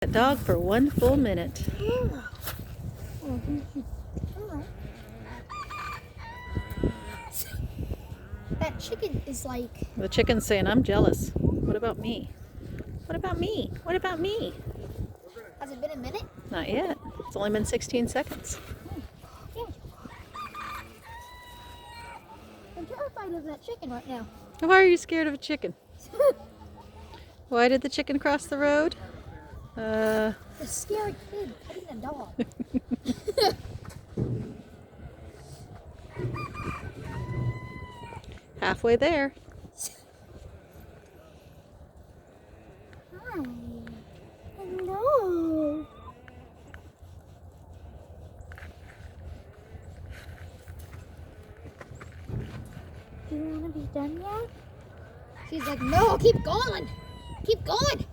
That dog for 1 full minute. That chicken is like... The chicken's saying, I'm jealous. What about me? What about me? What about me? Has it been a minute? Not yet. It's only been 16 seconds. I'm terrified of that chicken right now. Why are you scared of a chicken? Why did the chicken cross the road? The scary kid petting a dog. Halfway there. Hi. Hello. Do you want to be done yet? She's like, no, keep going. Keep going.